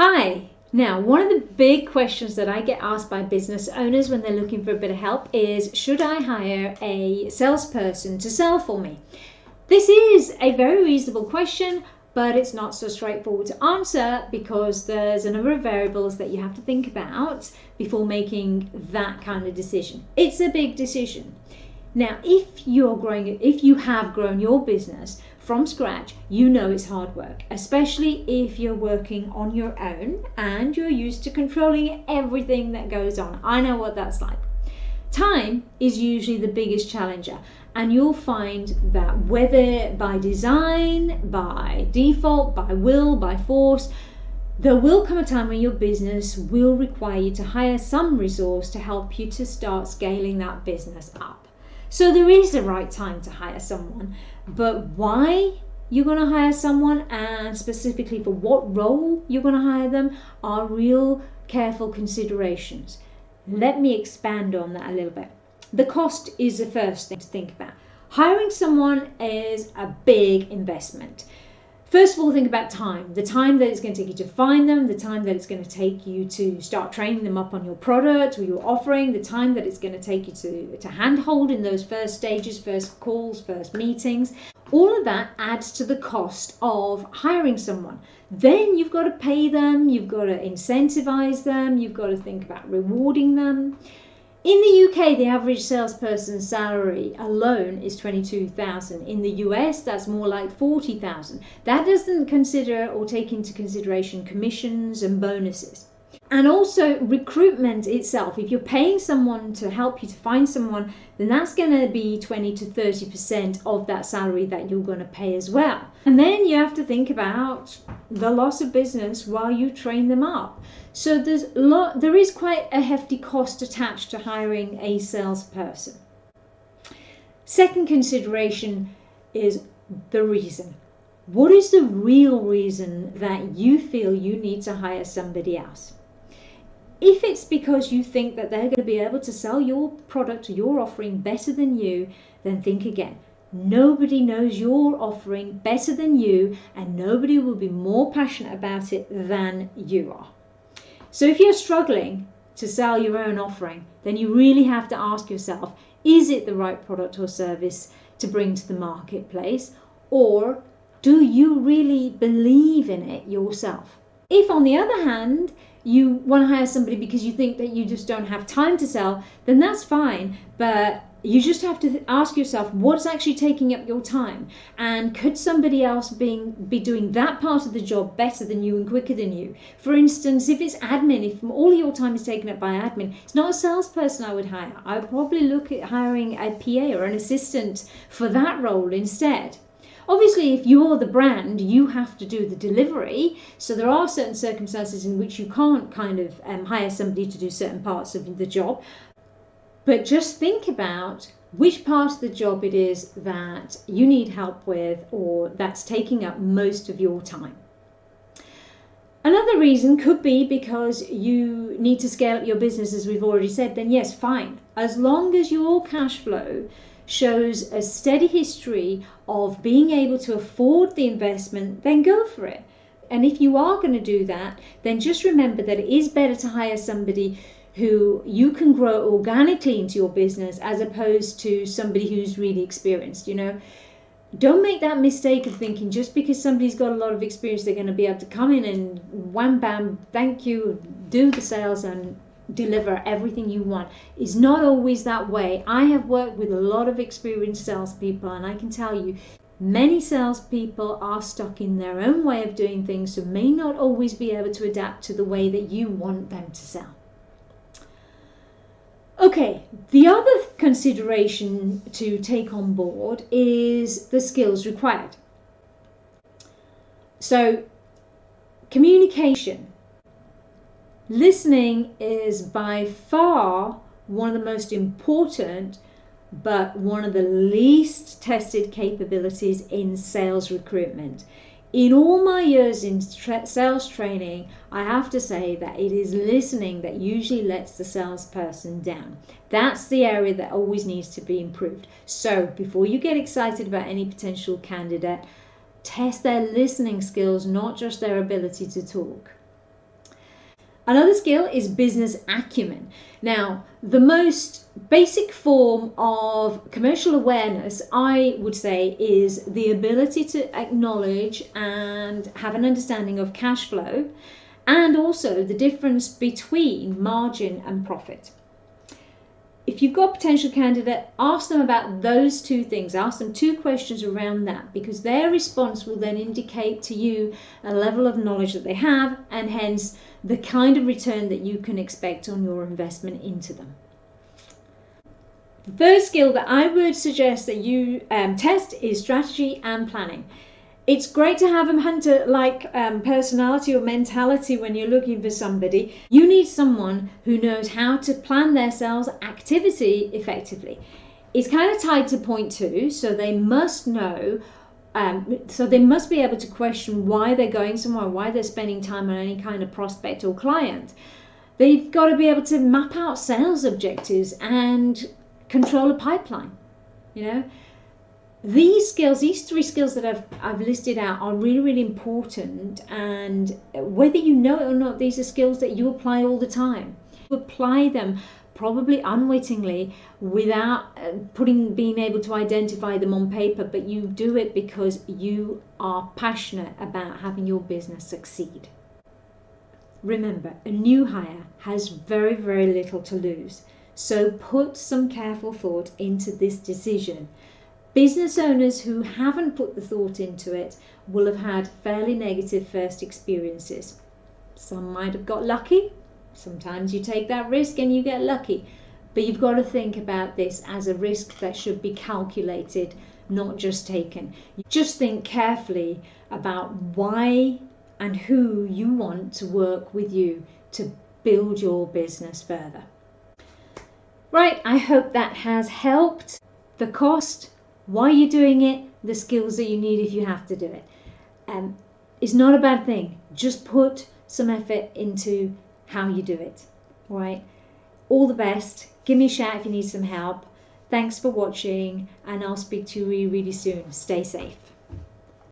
Hi! Now, one of the big questions that I get asked by business owners when they're looking for a bit of help is, should I hire a salesperson to sell for me? This is a very reasonable question, but it's not so straightforward to answer because there's a number of variables that you have to think about before making that kind of decision. It's a big decision. Now, if you have grown your business from scratch, you know it's hard work, especially if you're working on your own and you're used to controlling everything that goes on. I know what that's like. Time is usually the biggest challenger, and you'll find that whether by design, by default, by will, by force, there will come a time when your business will require you to hire some resource to help you to start scaling that business up. So there is a right time to hire someone, but why you're going to hire someone and specifically for what role you're going to hire them are real careful considerations. Let me expand on that a little bit. The cost is the first thing to think about. Hiring someone is a big investment. First of all, think about time. The time that it's going to take you to find them, the time that it's going to take you to start training them up on your product or your offering, the time that it's going to take you to handhold in those first stages, first calls, first meetings. All of that adds to the cost of hiring someone. Then you've got to pay them, you've got to incentivize them, you've got to think about rewarding them. In the UK, the average salesperson's salary alone is $22,000. In the US, that's more like $40,000. That doesn't consider or take into consideration commissions and bonuses. And also recruitment itself. If you're paying someone to help you to find someone, then that's going to be 20 to 30% of that salary that you're going to pay as well. And then you have to think about the loss of business while you train them up. So there is quite a hefty cost attached to hiring a salesperson. Second consideration is the reason. What is the real reason that you feel you need to hire somebody else? If it's because you think that they're going to be able to sell your product or your offering better than you, then think again. Nobody knows your offering better than you, and nobody will be more passionate about it than you are. So if you're struggling to sell your own offering, then you really have to ask yourself, is it the right product or service to bring to the marketplace? Or do you really believe in it yourself? If, on the other hand, you want to hire somebody because you think that you just don't have time to sell, then that's fine. But you just have to ask yourself, what's actually taking up your time? And could somebody else be doing that part of the job better than you and quicker than you? For instance, if it's admin, if all your time is taken up by admin, it's not a salesperson I would hire. I would probably look at hiring a PA or an assistant for that role instead. Obviously, if you're the brand, you have to do the delivery. So there are certain circumstances in which you can't hire somebody to do certain parts of the job. But just think about which part of the job it is that you need help with or that's taking up most of your time. Another reason could be because you need to scale up your business, as we've already said, then yes, fine. As long as your cash flow shows a steady history of being able to afford the investment, then go for it. And if you are going to do that, then just remember that it is better to hire somebody who you can grow organically into your business as opposed to somebody who's really experienced. Don't make that mistake of thinking just because somebody's got a lot of experience, they're going to be able to come in and wham bam, thank you, do the sales and deliver everything you want. It's not always that way. I have worked with a lot of experienced salespeople, and I can tell you many salespeople are stuck in their own way of doing things, so may not always be able to adapt to the way that you want them to sell. Okay, the other consideration to take on board is the skills required. So, communication. Listening is by far one of the most important, but one of the least tested capabilities in sales recruitment. In all my years in sales training, I have to say that it is listening that usually lets the salesperson down. That's the area that always needs to be improved. So before you get excited about any potential candidate, test their listening skills, not just their ability to talk. Another skill is business acumen. Now, the most basic form of commercial awareness, I would say, is the ability to acknowledge and have an understanding of cash flow, and also the difference between margin and profit. If you've got a potential candidate, ask them about those two things. Ask them two questions around that, because their response will then indicate to you a level of knowledge that they have, and hence the kind of return that you can expect on your investment into them. The third skill that I would suggest that you test is strategy and planning. It's great to have a hunter-like personality or mentality when you're looking for somebody. You need someone who knows how to plan their sales activity effectively. It's kind of tied to point 2, so they must know, so they must be able to question why they're going somewhere, why they're spending time on any kind of prospect or client. They've got to be able to map out sales objectives and control a pipeline, you know. These skills, these 3 skills that I've listed out, are really, really important, and whether you know it or not, these are skills that you apply all the time. You apply them probably unwittingly without being able to identify them on paper, but you do it because you are passionate about having your business succeed. Remember, a new hire has very, very little to lose, so put some careful thought into this decision. Business owners who haven't put the thought into it will have had fairly negative first experiences. Some might have got lucky. Sometimes you take that risk and you get lucky. But you've got to think about this as a risk that should be calculated, not just taken. You just think carefully about why and who you want to work with you to build your business further. Right, I hope that has helped. The cost, why you're doing it, the skills that you need if you have to do it. It's not a bad thing. Just put some effort into how you do it. All right. All the best. Give me a shout if you need some help. Thanks for watching, and I'll speak to you really, really soon. Stay safe.